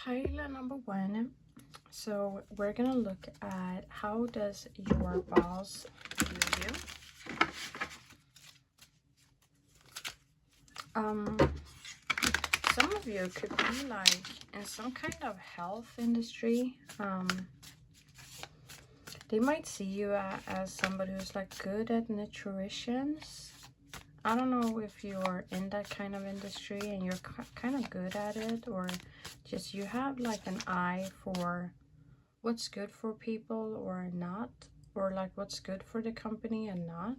Pile number 1. So we're gonna look at how does your boss view you. Some of you could be like in some kind of health industry. They might see you as somebody who's like good at nutrition. I don't know if you're in that kind of industry and you're kind of good at it, or just you have like an eye for what's good for people or not, or like what's good for the company and not.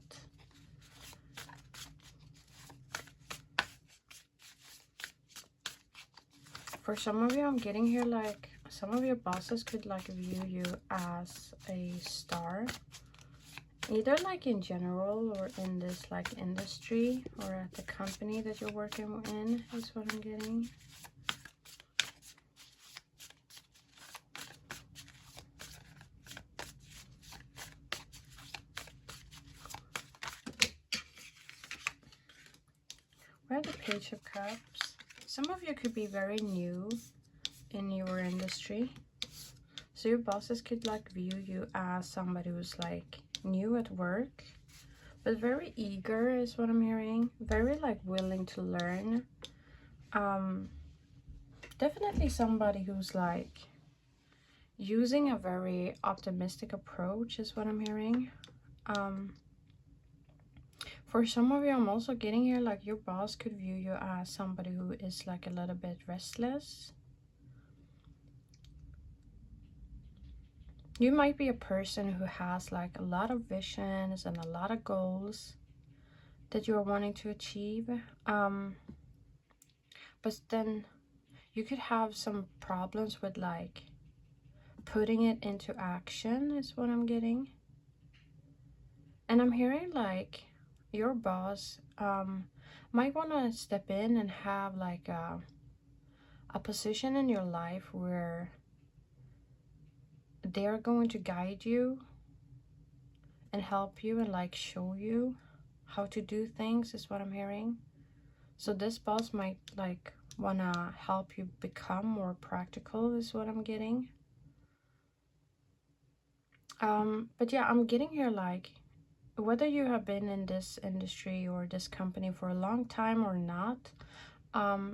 For some of you, I'm getting here like some of your bosses could like view you as a star, either like in general or in this like industry or at the company that you're working in, is what I'm getting. We have the Page of Cups. Some of you could be very new in your industry, so your bosses could like view you as somebody who's like new at work, but very eager is what I'm hearing. Very like willing to learn. Definitely somebody who's like using a very optimistic approach is what I'm hearing. For some of you, I'm also getting here like your boss could view you as somebody who is like a little bit restless. You might be a person who has like a lot of visions and a lot of goals that you're wanting to achieve. But then you could have some problems with like putting it into action is what I'm getting. And I'm hearing like your boss might want to step in and have like a position in your life where they're going to guide you and help you and like show you how to do things is what I'm hearing. So this boss might like wanna help you become more practical is what I'm getting. But yeah, I'm getting here like whether you have been in this industry or this company for a long time or not,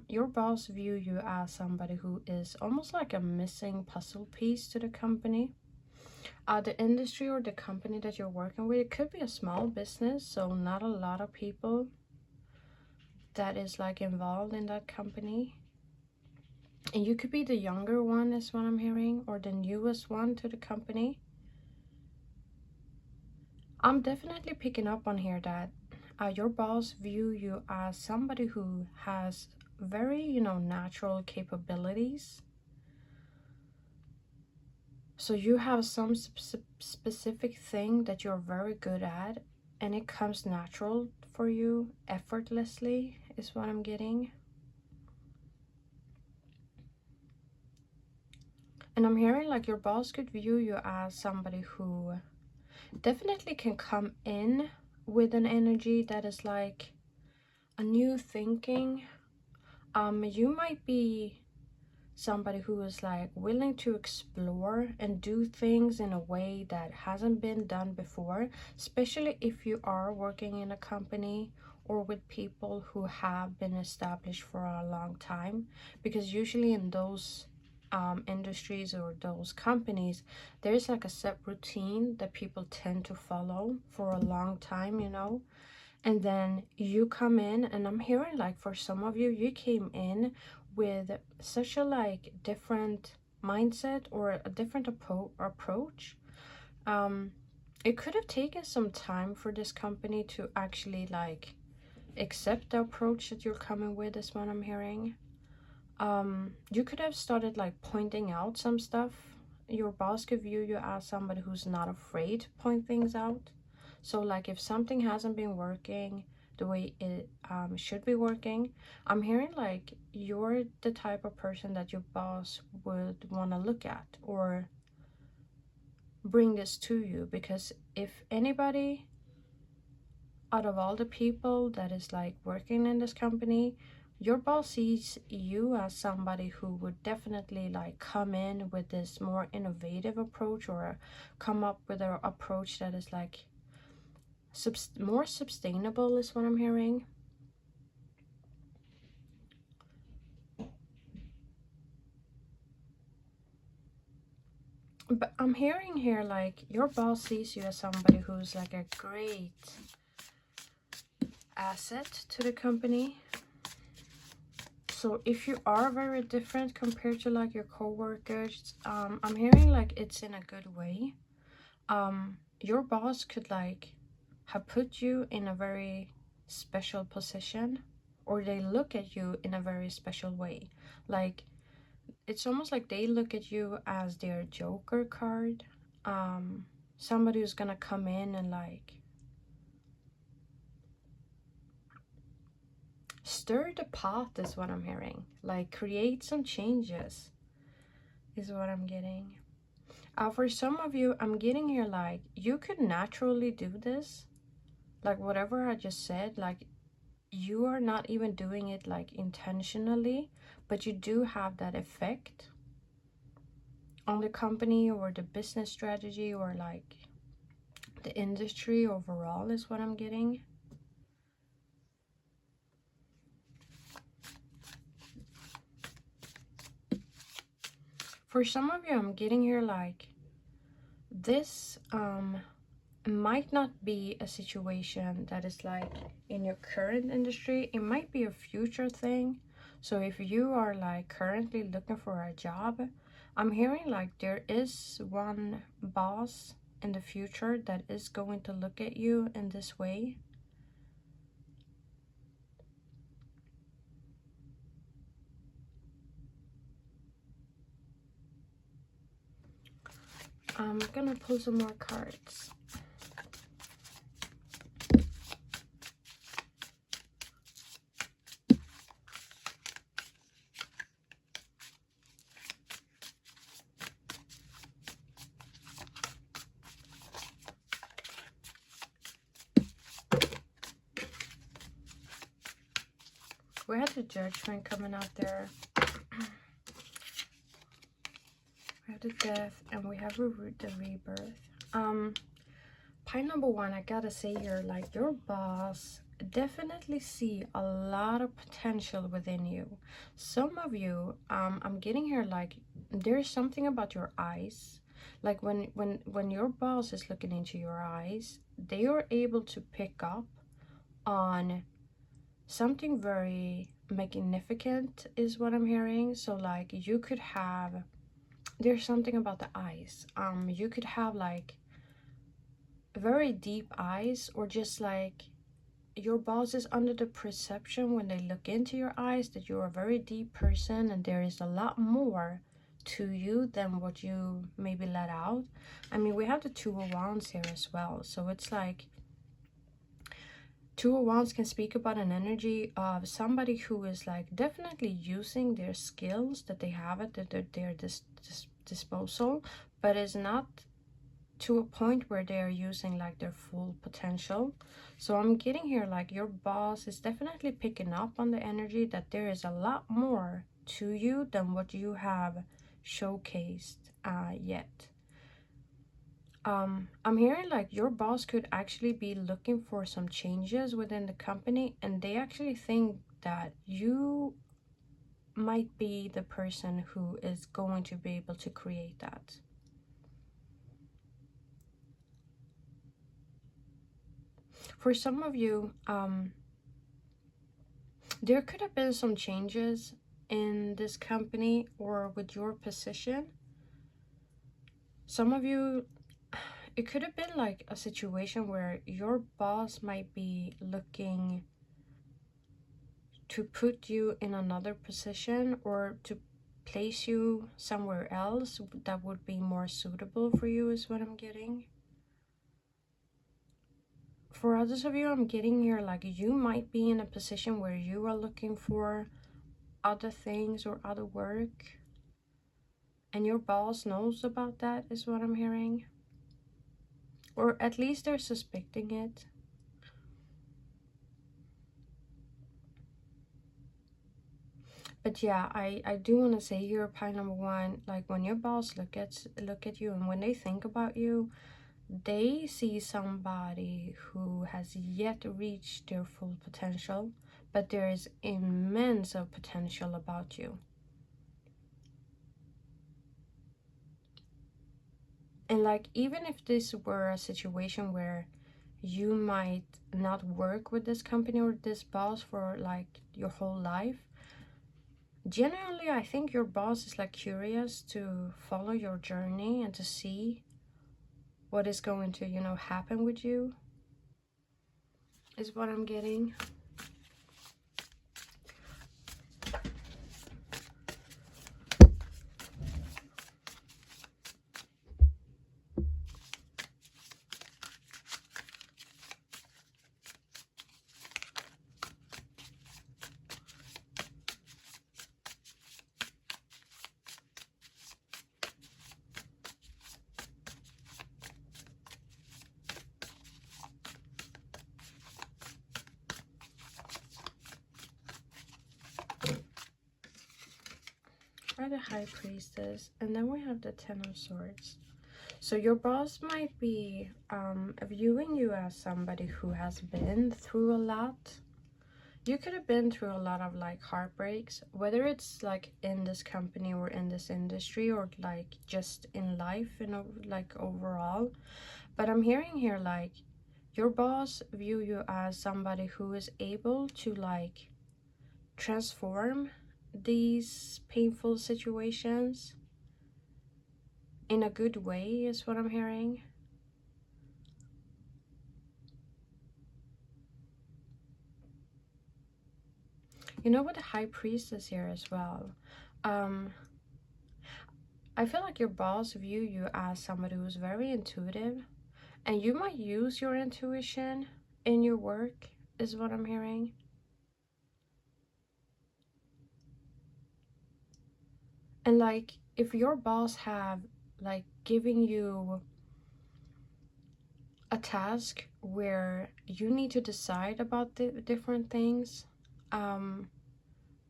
your boss view you as somebody who is almost like a missing puzzle piece to the company. The industry or the company that you're working with, it could be a small business, so not a lot of people that is like involved in that company. And you could be the younger one is what I'm hearing, or the newest one to the company. I'm definitely picking up on here that your boss view you as somebody who has very, natural capabilities. So you have some specific thing that you're very good at, and it comes natural for you, effortlessly, is what I'm getting. And I'm hearing like your boss could view you as somebody who definitely can come in with an energy that is like a new thinking. You might be somebody who is like willing to explore and do things in a way that hasn't been done before, especially if you are working in a company or with people who have been established for a long time, because usually in those industries or those companies, there's like a set routine that people tend to follow for a long time, and then you come in, and I'm hearing like for some of you, you came in with such a like different mindset or a different approach. It could have taken some time for this company to actually like accept the approach that you're coming with, is what I'm hearing. You could have started like pointing out some stuff. Your boss could view you as somebody who's not afraid to point things out. So like if something hasn't been working the way it should be working, I'm hearing like you're the type of person that your boss would want to look at or bring this to you. Because if anybody out of all the people that is like working in this company, your boss sees you as somebody who would definitely like come in with this more innovative approach, or come up with an approach that is like more sustainable, is what I'm hearing. But I'm hearing here like your boss sees you as somebody who's like a great asset to the company. So if you are very different compared to like your co-workers, I'm hearing like it's in a good way. Your boss could like have put you in a very special position, or they look at you in a very special way. Like it's almost like they look at you as their joker card. Somebody who's gonna come in and like stir the pot, is what I'm hearing. Like create some changes is what I'm getting. For some of you, I'm getting here like you could naturally do this. Like whatever I just said, like you are not even doing it like intentionally, but you do have that effect on the company or the business strategy or like the industry overall, is what I'm getting. For some of you, I'm getting here like this might not be a situation that is like in your current industry. It might be a future thing. So if you are like currently looking for a job, I'm hearing like there is one boss in the future that is going to look at you in this way. I'm gonna pull some more cards. We have the Judgment coming out there. We have the Death, and we have the Rebirth. Point number one, I gotta say here, like your boss definitely see a lot of potential within you. Some of you, I'm getting here like there's something about your eyes. Like when your boss is looking into your eyes, they are able to pick up on something very magnificent, is what I'm hearing. So like you could have, there's something about the eyes. You could have like very deep eyes, or just like your boss is under the perception when they look into your eyes that you're a very deep person and there is a lot more to you than what you maybe let out. I mean, we have the Two of Wands here as well, so it's like Two of Wands can speak about an energy of somebody who is like definitely using their skills that they have at their disposal, but is not to a point where they are using like their full potential. So I'm getting here like your boss is definitely picking up on the energy that there is a lot more to you than what you have showcased yet. I'm hearing like your boss could actually be looking for some changes within the company, and they actually think that you might be the person who is going to be able to create that. For some of you, there could have been some changes in this company or with your position. Some of you, it could have been like a situation where your boss might be looking to put you in another position, or to place you somewhere else that would be more suitable for you, is what I'm getting. For others of you, I'm getting here like you might be in a position where you are looking for other things or other work, and your boss knows about that, is what I'm hearing. Or at least they're suspecting it. But yeah, I do want to say here, pile number one, like when your boss look at you and when they think about you, they see somebody who has yet reached their full potential, but there is immense of potential about you. And like, even if this were a situation where you might not work with this company or this boss for like your whole life, generally I think your boss is like curious to follow your journey and to see what is going to, you know, happen with you, is what I'm getting. Are the High Priestess, and then we have the Ten of Swords. So your boss might be viewing you as somebody who has been through a lot. You could have been through a lot of like heartbreaks, whether it's like in this company or in this industry or like just in life, you know, like overall. But I'm hearing here like your boss view you as somebody who is able to like transform these painful situations in a good way, is what I'm hearing. You know what, the High Priestess here as well. I feel like your boss view you as somebody who's very intuitive, and you might use your intuition in your work, is what I'm hearing. And like, if your boss have like giving you a task where you need to decide about the different things,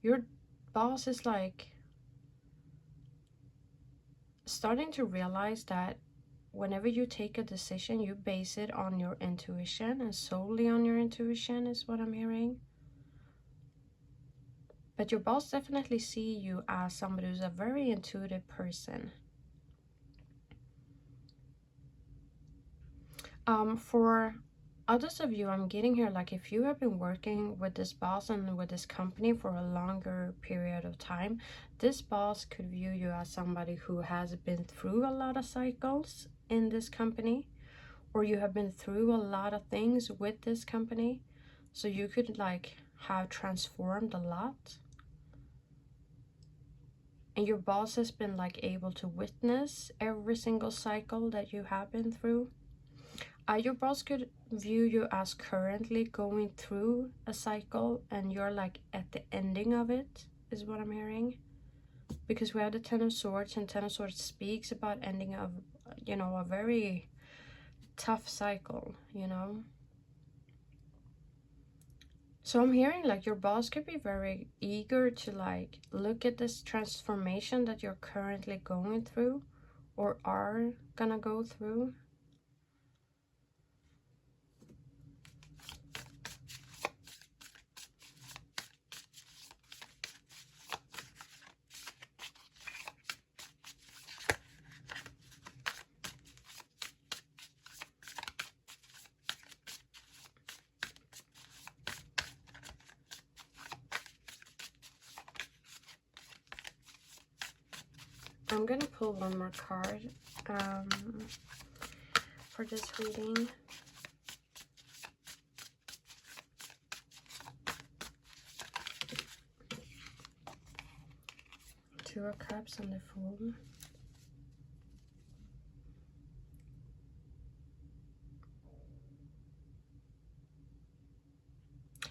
your boss is like starting to realize that whenever you take a decision, you base it on your intuition and solely on your intuition, is what I'm hearing. But your boss definitely see you as somebody who's a very intuitive person. For others of you, I'm getting here, like if you have been working with this boss and with this company for a longer period of time, this boss could view you as somebody who has been through a lot of cycles in this company, or you have been through a lot of things with this company, so you could like have transformed a lot, and your boss has been like able to witness every single cycle that you have been through. Your boss could view you as currently going through a cycle and you're like at the ending of it, is what I'm hearing. Because we have the Ten of Swords, and Ten of Swords speaks about ending of, you know, a very tough cycle, you know. So I'm hearing like your boss could be very eager to like look at this transformation that you're currently going through or are gonna go through. I'm gonna pull one more card for this reading. Two of Cups and the Fool.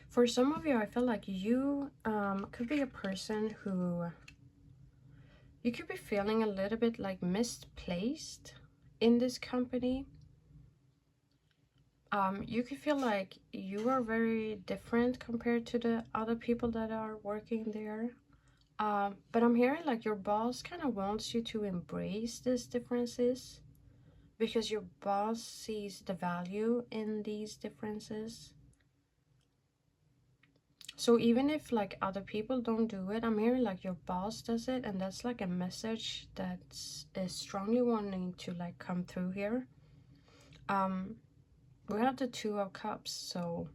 For some of you, I feel like you could be a person who you could be feeling a little bit like misplaced in this company. You could feel like you are very different compared to the other people that are working there. But I'm hearing like your boss kind of wants you to embrace these differences because your boss sees the value in these differences. So even if like other people don't do it, I'm hearing like your boss does it, and that's like a message that's is strongly wanting to like come through here. We have the Two of Cups, so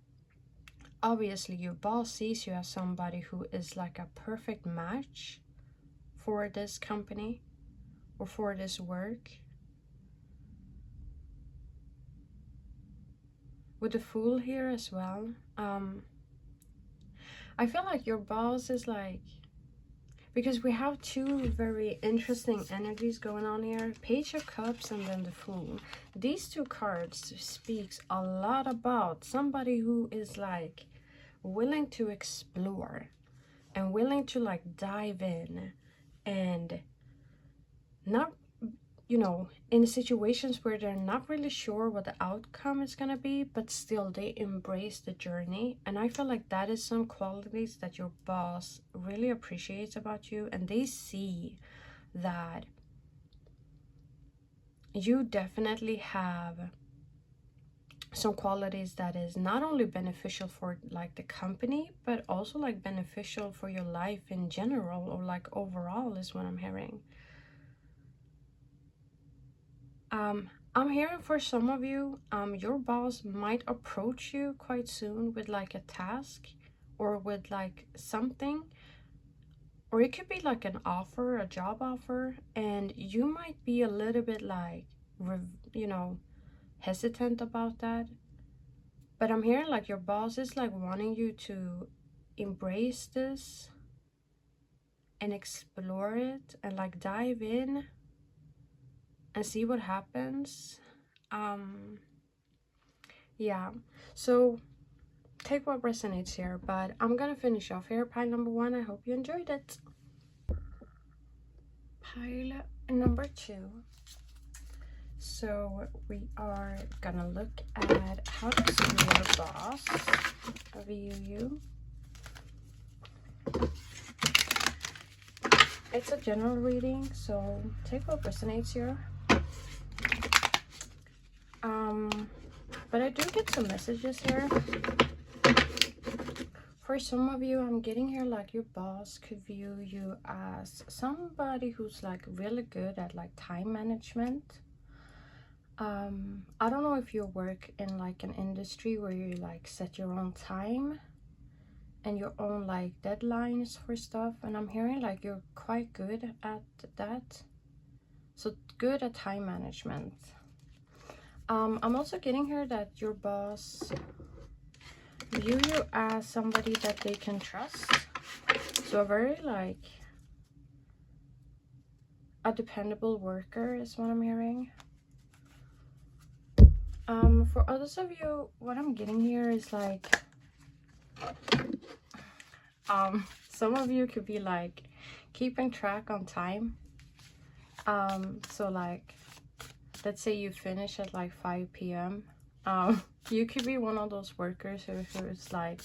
obviously your boss sees you as somebody who is like a perfect match for this company or for this work. With the Fool here as well, I feel like your boss is like, because we have two very interesting energies going on here, Page of Cups and then the Fool. These two cards speaks a lot about somebody who is like willing to explore and willing to like dive in, and not, you know, in situations where they're not really sure what the outcome is gonna be, but still they embrace the journey. And I feel like that is some qualities that your boss really appreciates about you, and they see that you definitely have some qualities that is not only beneficial for like the company, but also like beneficial for your life in general, or like overall, is what I'm hearing. I'm hearing for some of you, your boss might approach you quite soon with like a task or with like something, or it could be like an offer, a job offer, and you might be a little bit like, you know, hesitant about that. But I'm hearing like your boss is like wanting you to embrace this and explore it and like dive in and see what happens. Yeah, so take what resonates here, but I'm gonna finish off here. Pile number one, I hope you enjoyed it. Pile number two. So we are gonna look at how does your boss view you. It's a general reading, so take what resonates here. But I do get some messages here. For some of you, I'm getting here like your boss could view you as somebody who's like really good at like time management. I don't know if you work in like an industry where you like set your own time and your own like deadlines for stuff, and I'm hearing like you're quite good at that. So good at time management. I'm also getting here that your boss view you as somebody that they can trust. So a very like a dependable worker is what I'm hearing. For others of you, what I'm getting here is like, some of you could be like keeping track on time. So like, let's say you finish at like 5 p.m. You could be one of those workers who's like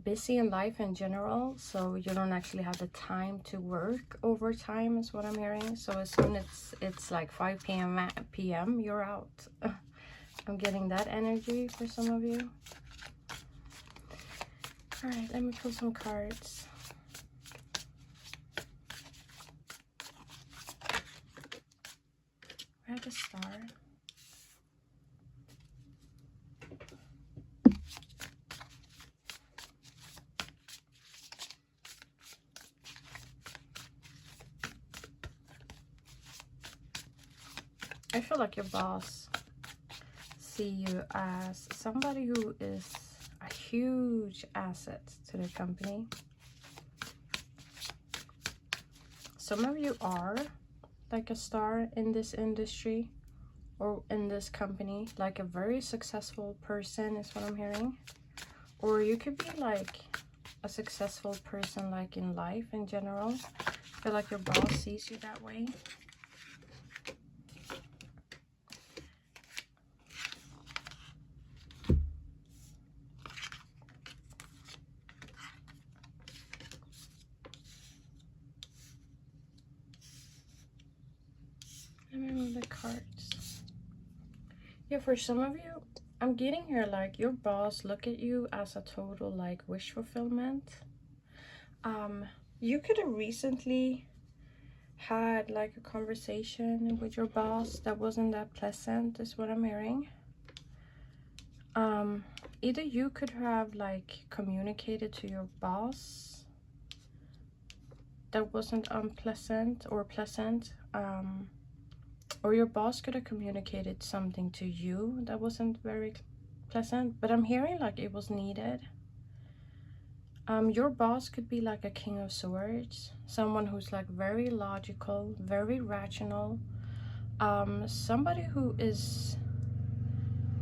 busy in life in general, so you don't actually have the time to work overtime, is what I'm hearing. So as soon as it's like 5 p.m. you're out. I'm getting that energy for some of you. All right, let me pull some cards. We have the Star. I feel like your boss see you as somebody who is a huge asset to the company. Some of you are like a star in this industry or in this company, like a very successful person is what I'm hearing. Or you could be like a successful person like in life in general. I feel like your boss sees you that way. cards. Yeah, for some of you, I'm getting here like your boss look at you as a total like wish fulfillment. You could have recently had like a conversation with your boss that wasn't that pleasant, is what I'm hearing. Either you could have like communicated to your boss that wasn't unpleasant or pleasant, or your boss could have communicated something to you that wasn't very pleasant, but I'm hearing like it was needed. Your boss could be like a king of swords, someone who's like very logical, very rational, somebody who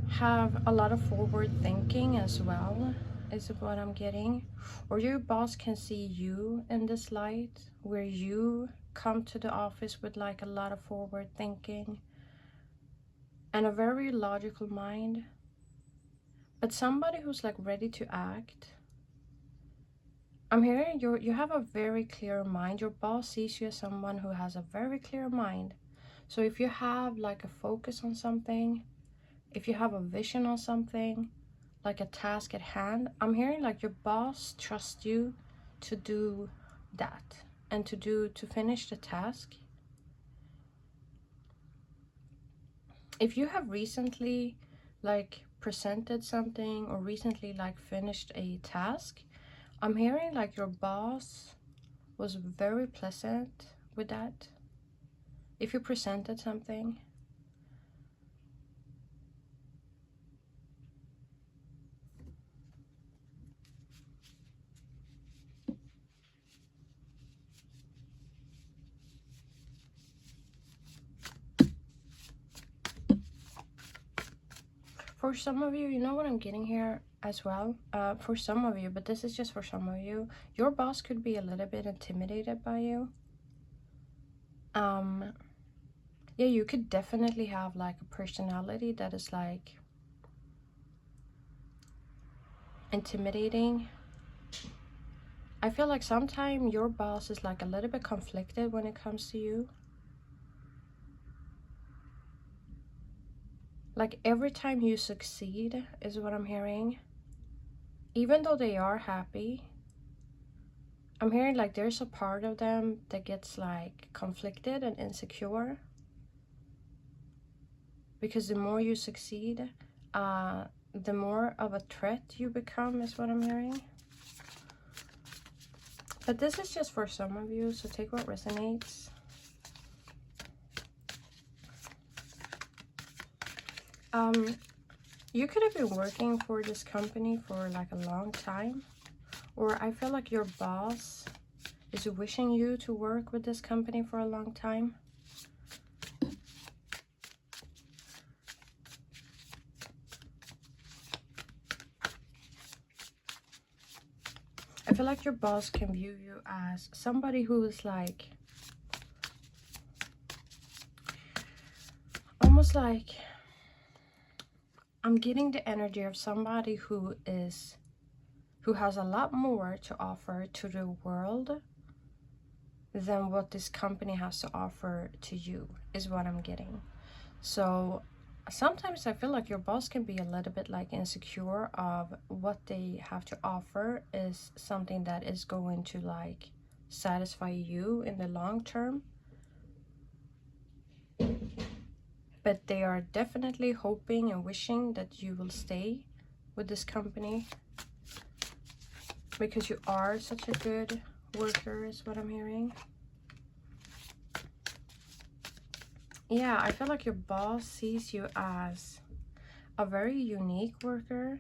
have a lot of forward thinking as well, is what I'm getting. Or your boss can see you in this light, where you come to the office with like a lot of forward thinking and a very logical mind, but somebody who's like ready to act. I'm hearing you have a very clear mind. Your boss sees you as someone who has a very clear mind. So if you have like a focus on something, if you have a vision on something, like a task at hand, I'm hearing like your boss trusts you to do that and to finish the task. If you have recently like presented something or recently like finished a task, I'm hearing like your boss was very pleasant with that. If you presented something, for some of you, you know what I'm getting here as well, for some of you, but this is just for some of you, your boss could be a little bit intimidated by you. Yeah, you could definitely have like a personality that is like intimidating. I feel like sometimes your boss is like a little bit conflicted when it comes to you. Like every time you succeed, is what I'm hearing, even though they are happy, I'm hearing like there's a part of them that gets like conflicted and insecure, because the more you succeed, the more of a threat you become, is what I'm hearing. But this is just for some of you, so take what resonates. You could have been working for this company for like a long time, or I feel like your boss is wishing you to work with this company for a long time. I feel like your boss can view you as somebody who is like almost like, I'm getting the energy of somebody who has a lot more to offer to the world than what this company has to offer to you, is what I'm getting. So sometimes I feel like your boss can be a little bit like insecure of what they have to offer is something that is going to like satisfy you in the long term. But they are definitely hoping and wishing that you will stay with this company, because you are such a good worker, is what I'm hearing. Yeah, I feel like your boss sees you as a very unique worker.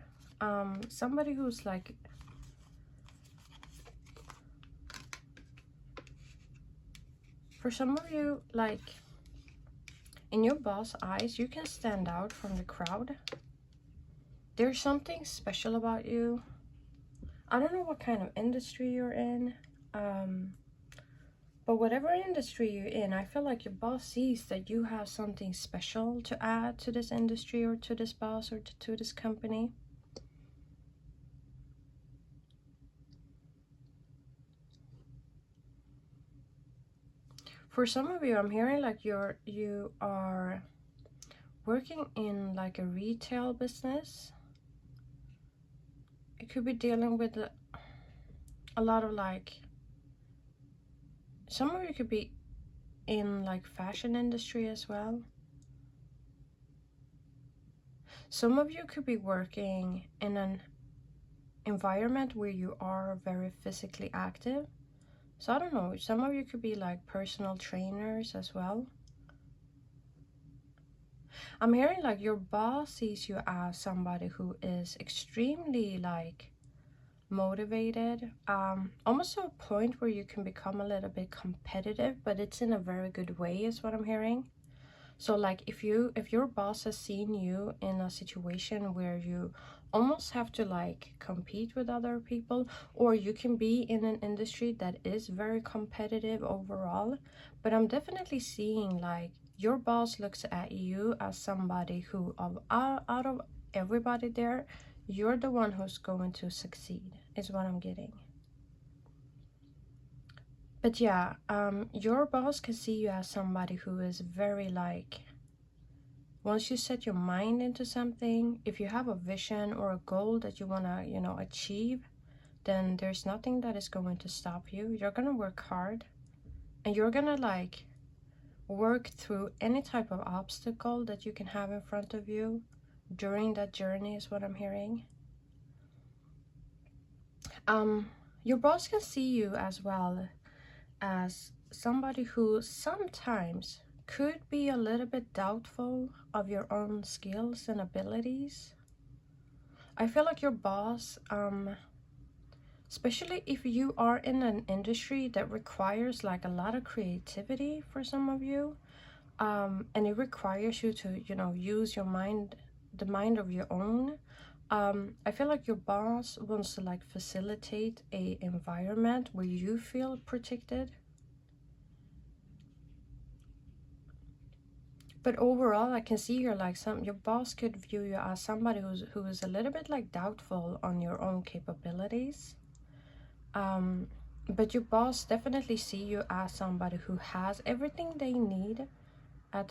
Somebody who's like, for some of you, like in your boss eyes, you can stand out from the crowd. There's something special about you. I don't know what kind of industry you're in, but whatever industry you're in, I feel like your boss sees that you have something special to add to this industry or to this boss or to this company. For some of you, I'm hearing like you are working in like a retail business. It could be dealing with a lot of like, some of you could be in like fashion industry as well. Some of you could be working in an environment where you are very physically active. So I don't know, some of you could be like personal trainers as well. I'm hearing like your boss sees you as somebody who is extremely like motivated, almost to a point where you can become a little bit competitive, but it's in a very good way is what I'm hearing. So like if your boss has seen you in a situation where you almost have to like compete with other people, or you can be in an industry that is very competitive overall, but I'm definitely seeing like your boss looks at you as somebody who out of everybody there, you're the one who's going to succeed is what I'm getting. But yeah, your boss can see you as somebody who is very like, once you set your mind into something, if you have a vision or a goal that you want to, you know, achieve, then there's nothing that is going to stop you. You're going to work hard and you're going to like work through any type of obstacle that you can have in front of you during that journey is what I'm hearing. Your boss can see you as well as somebody who sometimes could be a little bit doubtful of your own skills and abilities. I feel like your boss, especially if you are in an industry that requires like a lot of creativity for some of you, and it requires you to, you know, use your mind, the mind of your own. I feel like your boss wants to like facilitate a environment where you feel protected. But overall, I can see you're like your boss could view you as somebody who is a little bit like doubtful on your own capabilities. But your boss definitely see you as somebody who has everything they need at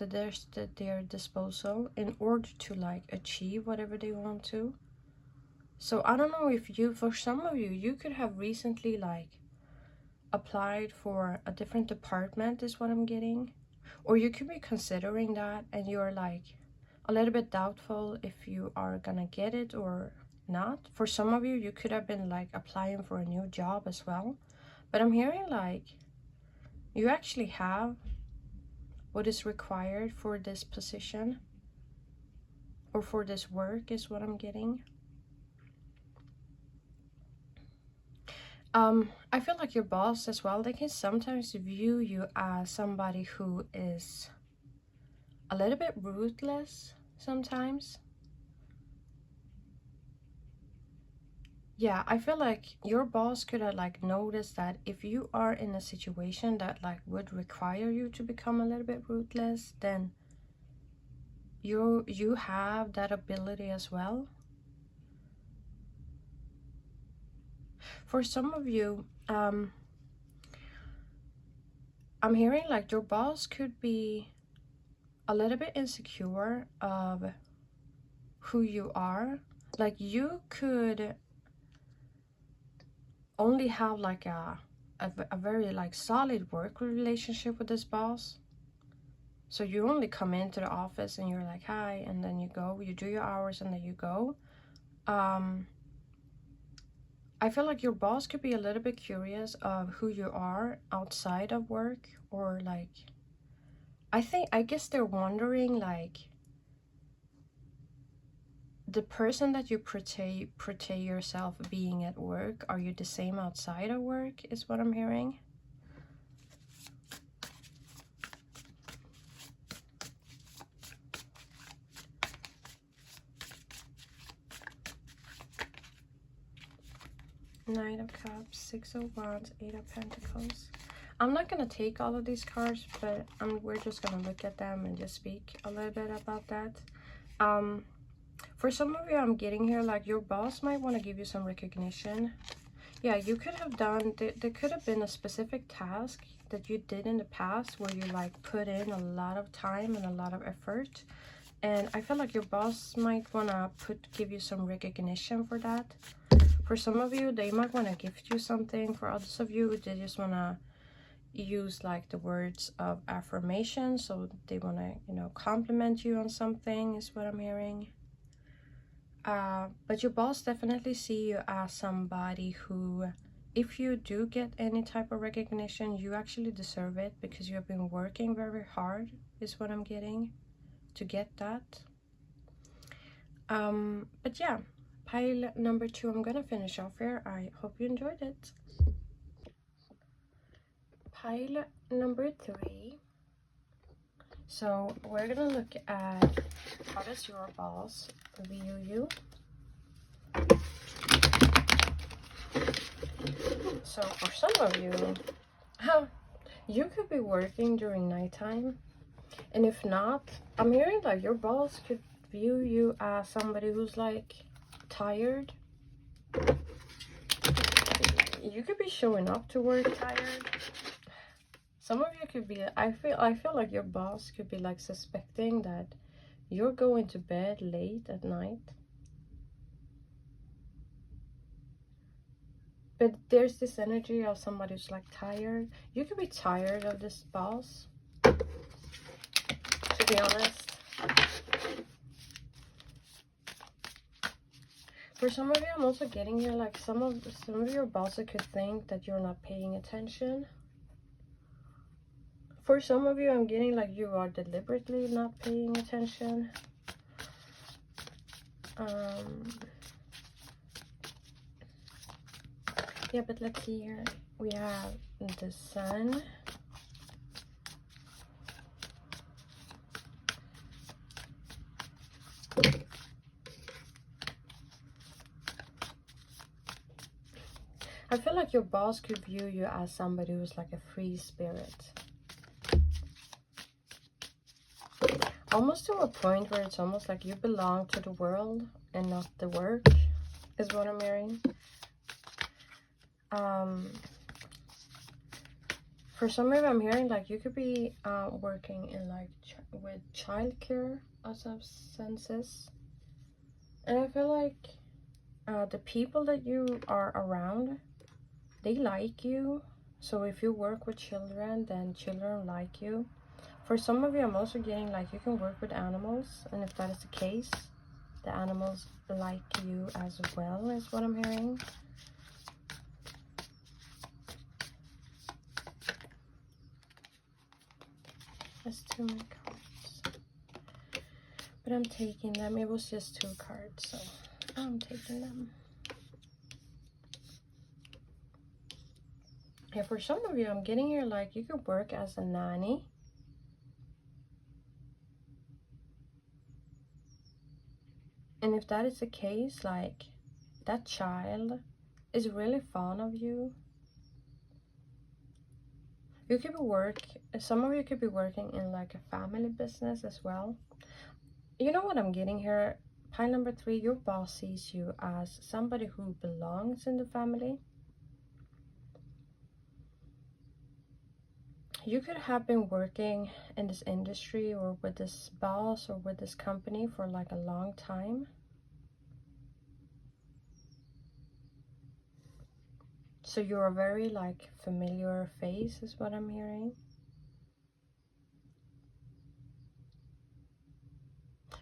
their disposal in order to like achieve whatever they want to. So I don't know if you, for some of you, you could have recently like applied for a different department is what I'm getting. Or you could be considering that and you're like a little bit doubtful if you are gonna get it or not. For some of you, you could have been like applying for a new job as well. But I'm hearing like you actually have what is required for this position or for this work is what I'm getting. I feel like your boss as well, they can sometimes view you as somebody who is a little bit ruthless sometimes. Yeah, I feel like your boss could have like noticed that if you are in a situation that like would require you to become a little bit ruthless, then you have that ability as well. For some of you, I'm hearing like your boss could be a little bit insecure of who you are. Like you could only have like a very like solid work relationship with this boss. So you only come into the office and you're like, hi, and then you go, you do your hours and then you go. I feel like your boss could be a little bit curious of who you are outside of work, or like, I guess they're wondering like, the person that you portray yourself being at work, are you the same outside of work is what I'm hearing. Knight of Cups, Six of Wands, Eight of Pentacles. I'm not going to take all of these cards, but we're just going to look at them and just speak a little bit about that. For some of you, I'm getting here like your boss might want to give you some recognition. Yeah, you could have done, there could have been a specific task that you did in the past where you like put in a lot of time and a lot of effort. And I feel like your boss might want to give you some recognition for that. For some of you, they might want to gift you something. For others of you, they just want to use like the words of affirmation. So they want to, you know, compliment you on something is what I'm hearing. But your boss definitely see you as somebody who, if you do get any type of recognition, you actually deserve it because you have been working very hard is what I'm getting to get that. But yeah, pile number 2, I'm gonna finish off here. I hope you enjoyed it. Pile number 3. So we're gonna look at how does your boss view you. So for some of you, you could be working during nighttime, and if not, I'm hearing like your boss could view you as somebody who's like tired. You could be showing up to work tired. Some of you could be, I feel like your boss could be like suspecting that you're going to bed late at night. But there's this energy of somebody who's like tired. You could be tired of this boss, to be honest. For some of you, I'm also getting here like some of your bosses could think that you're not paying attention. For some of you, I'm getting like you are deliberately not paying attention. Yeah, but let's see here. We have the Sun. I feel like your boss could view you as somebody who's like a free spirit. Almost to a point where it's almost like you belong to the world and not the work, is what I'm hearing. For some of you, I'm hearing like you could be working in like with childcare as of senses. And I feel like the people that you are around, they like you. So if you work with children, then children like you. For some of you, I'm also getting like you can work with animals, and if that is the case, the animals like you as well, is what I'm hearing. That's too many cards. But I'm taking them. It was just 2 cards, so I'm taking them. Yeah, for some of you, I'm getting here like you could work as a nanny. And if that is the case, like that child is really fond of you. You could be some of you could be working in like a family business as well. You know what I'm getting here? Pile number 3, your boss sees you as somebody who belongs in the family. You could have been working in this industry or with this boss or with this company for like a long time. So you're a very like familiar face is what I'm hearing.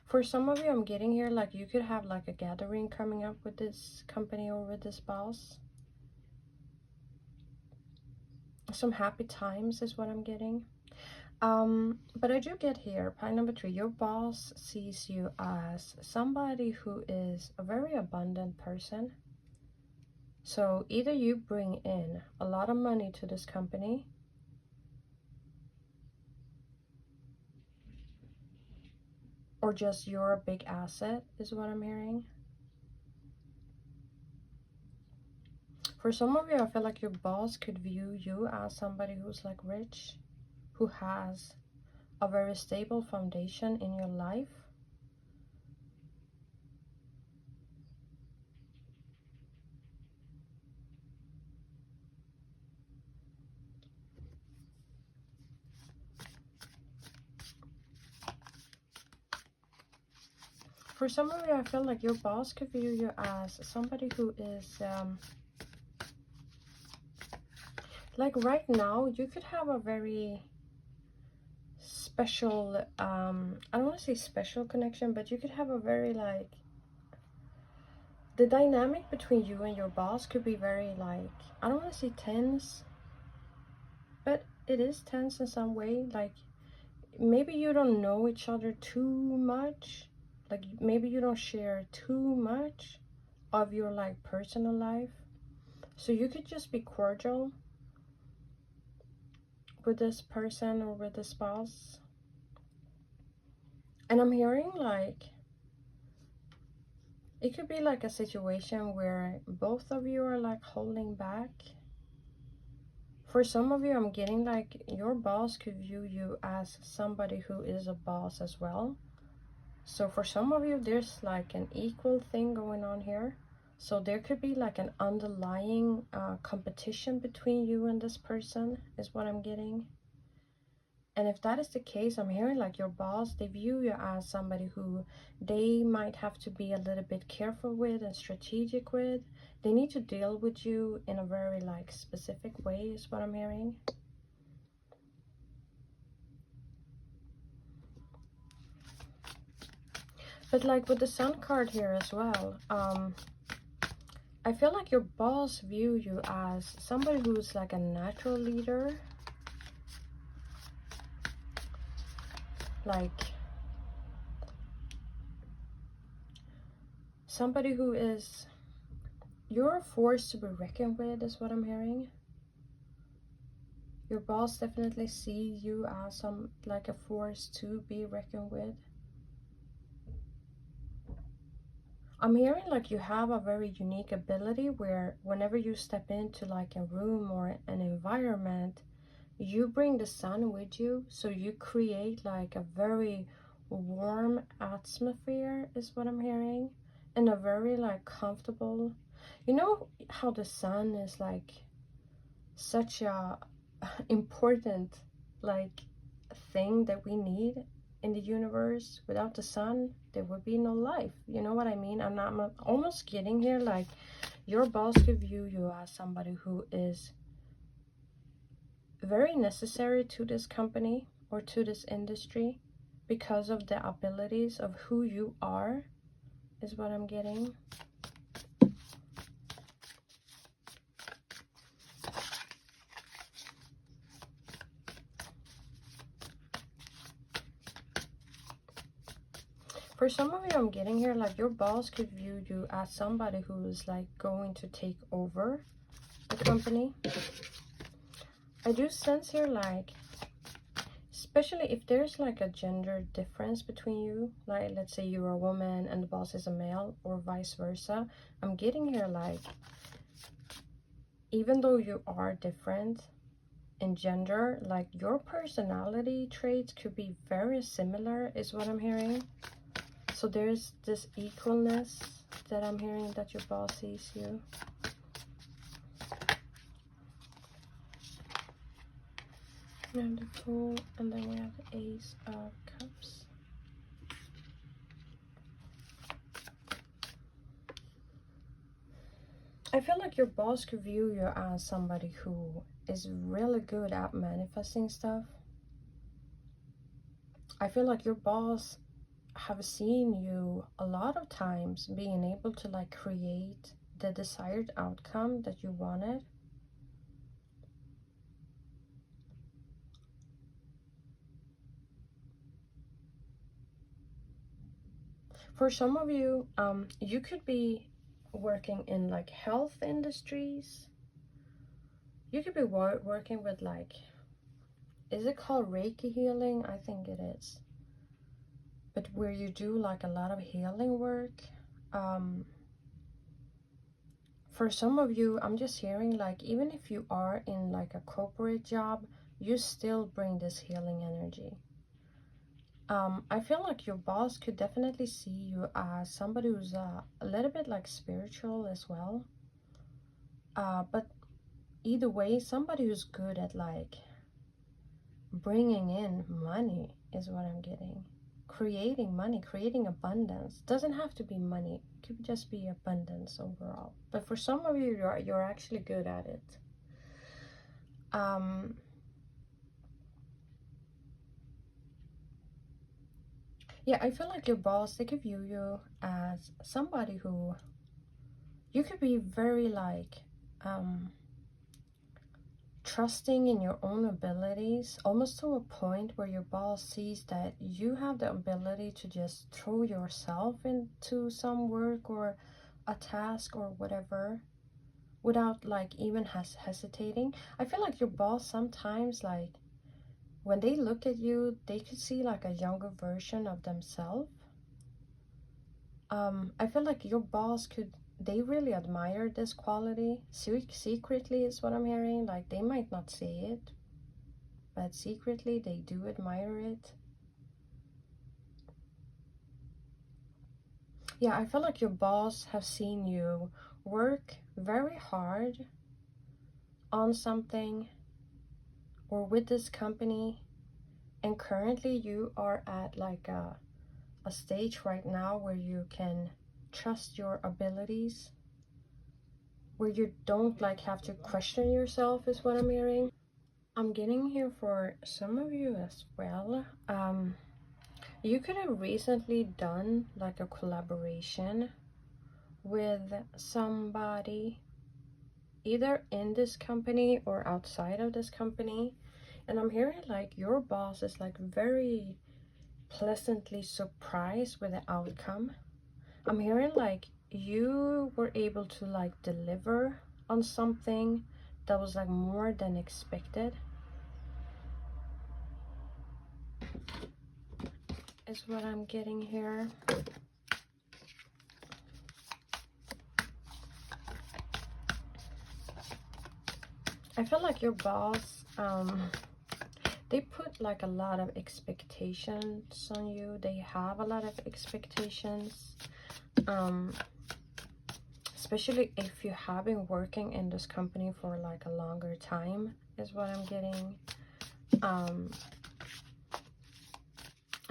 For some of you, I'm getting here like you could have like a gathering coming up with this company or with this boss. Some happy times is what I'm getting. But I do get here, pile number 3, your boss sees you as somebody who is a very abundant person. So either you bring in a lot of money to this company, or just you're a big asset is what I'm hearing. For some of you, I feel like your boss could view you as somebody who's like rich, who has a very stable foundation in your life. For some of you, I feel like your boss could view you as somebody who is, like right now, you could have a very special, I don't want to say special connection, but you could have a very like, the dynamic between you and your boss could be very like, I don't want to say tense, but it is tense in some way. Like maybe you don't know each other too much, like maybe you don't share too much of your like personal life, so you could just be cordial with this person or with this spouse. And I'm hearing like it could be like a situation where both of you are like holding back. For some of you, I'm getting like your boss could view you as somebody who is a boss as well. So for some of you, there's like an equal thing going on here. So there could be like an underlying competition between you and this person is what I'm getting. And if that is the case, I'm hearing like your boss, they view you as somebody who they might have to be a little bit careful with and strategic with. They need to deal with you in a very like specific way is what I'm hearing. But like with the Sun card here as well, I feel like your boss view you as somebody who's like a natural leader. Like somebody who is, you're a force to be reckoned with is what I'm hearing. Your boss definitely sees you as like a force to be reckoned with. I'm hearing like you have a very unique ability where whenever you step into like a room or an environment, you bring the sun with you, so you create like a very warm atmosphere is what I'm hearing, and a very like comfortable, you know how the sun is like such a important like thing that we need in the universe. Without the sun there would be no life, you know what I mean? I'm almost getting here like your boss could view you as somebody who is very necessary to this company or to this industry because of the abilities of who you are is what I'm getting. For some of you, I'm getting here like your boss could view you as somebody who is like going to take over the company. I do sense here like, especially if there's like a gender difference between you, like let's say you're a woman and the boss is a male or vice versa, I'm getting here like even though you are different in gender, like your personality traits could be very similar is what I'm hearing. So there's this equalness that I'm hearing that your boss sees you. We have the Fool, and then we have the Ace of Cups. I feel like your boss could view you as somebody who is really good at manifesting stuff. I feel like your boss have seen you a lot of times being able to like create the desired outcome that you wanted. For some of you, you could be working in like health industries. You could be working with like, is it called Reiki healing? I think it is. But where you do like a lot of healing work. For some of you, I'm just hearing like even if you are in like a corporate job, you still bring this healing energy. I feel like your boss could definitely see you as somebody who's a little bit like spiritual as well. But either way, somebody who's good at like bringing in money is what I'm getting. creating money, creating abundance. Doesn't have to be money, it could just be abundance overall. But for some of you, you're actually good at it. Yeah, I feel like your boss, they could view you as somebody who you could be very like trusting in your own abilities, almost to a point where your boss sees that you have the ability to just throw yourself into some work or a task or whatever without like even hesitating. I feel like your boss sometimes, like when they look at you, they could see like a younger version of themselves. I feel like your boss could, they really admire this quality secretly is what I'm hearing. Like they might not say it, but secretly they do admire it. Yeah, I feel like your boss have seen you work very hard on something or with this company, and currently you are at like a stage right now where you can trust your abilities, where you don't like have to question yourself is what I'm hearing. I'm getting here for some of you as well. You could have recently done like a collaboration with somebody either in this company or outside of this company, and I'm hearing like your boss is like very pleasantly surprised with the outcome. I'm hearing like you were able to like deliver on something that was like more than expected, is what I'm getting here. I feel like your boss, they put like a lot of expectations on you. They have a lot of expectations, especially if you have been working in this company for like a longer time is what I'm getting. And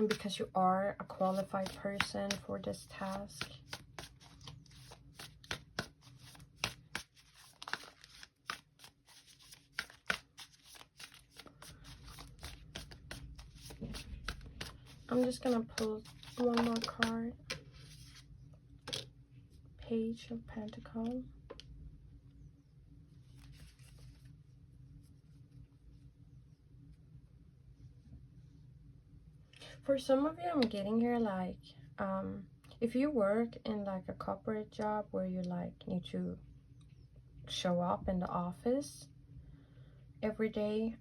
because you are a qualified person for this task. I'm just gonna pull one more card. Page of Pentacles. For some of you, I'm getting here like, if you work in like a corporate job where you like need to show up in the office every day,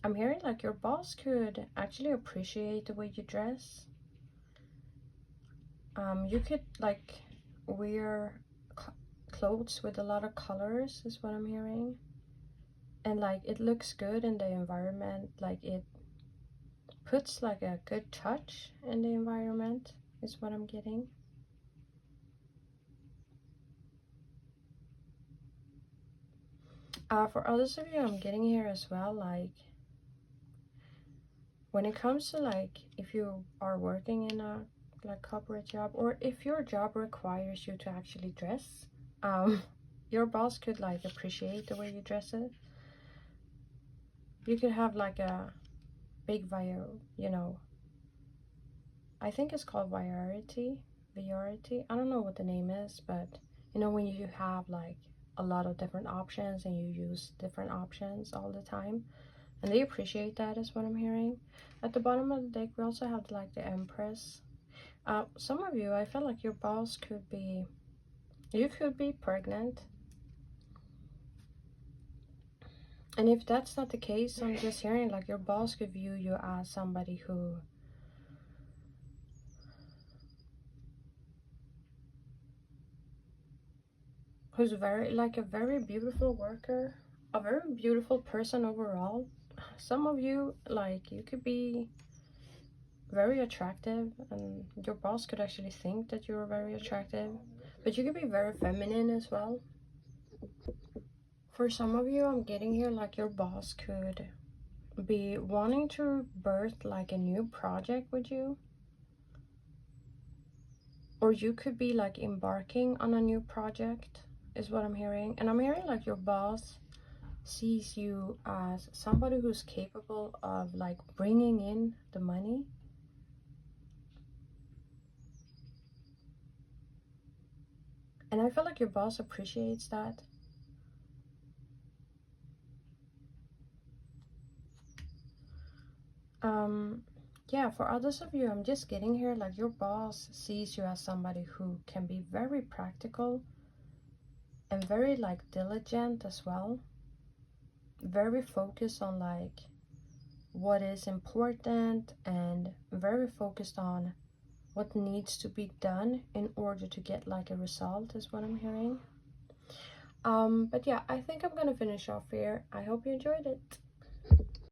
I'm hearing like your boss could actually appreciate the way you dress. You could like wear clothes with a lot of colors is what I'm hearing, and like it looks good in the environment, like it puts like a good touch in the environment is what I'm getting. For others of you, I'm getting here as well, like when it comes to like if you are working in a like corporate job, or if your job requires you to actually dress, your boss could like appreciate the way you dress it. You could have like a big you know, I think it's called variety. I don't know what the name is, but you know when you have like a lot of different options and you use different options all the time, and they appreciate that is what I'm hearing. At the bottom of the deck, we also have like the Empress. Some of you, I feel like your boss could be, you could be pregnant. And if that's not the case, I'm just hearing like your boss could view you as somebody who's very like a very beautiful worker, a very beautiful person overall. Some of you, like, you could be very attractive, and your boss could actually think that you're very attractive, but you could be very feminine as well. For some of you, I'm getting here like your boss could be wanting to birth like a new project with you. or you could be like embarking on a new project, is what I'm hearing. And I'm hearing like your boss sees you as somebody who's capable of like bringing in the money. And I feel like your boss appreciates that. Yeah, for others of you, I'm just getting here like your boss sees you as somebody who can be very practical and very like diligent as well. Very focused on like what is important and very focused on what needs to be done in order to get like a result, is what I'm hearing. But yeah, I think I'm gonna finish off here. I hope you enjoyed it.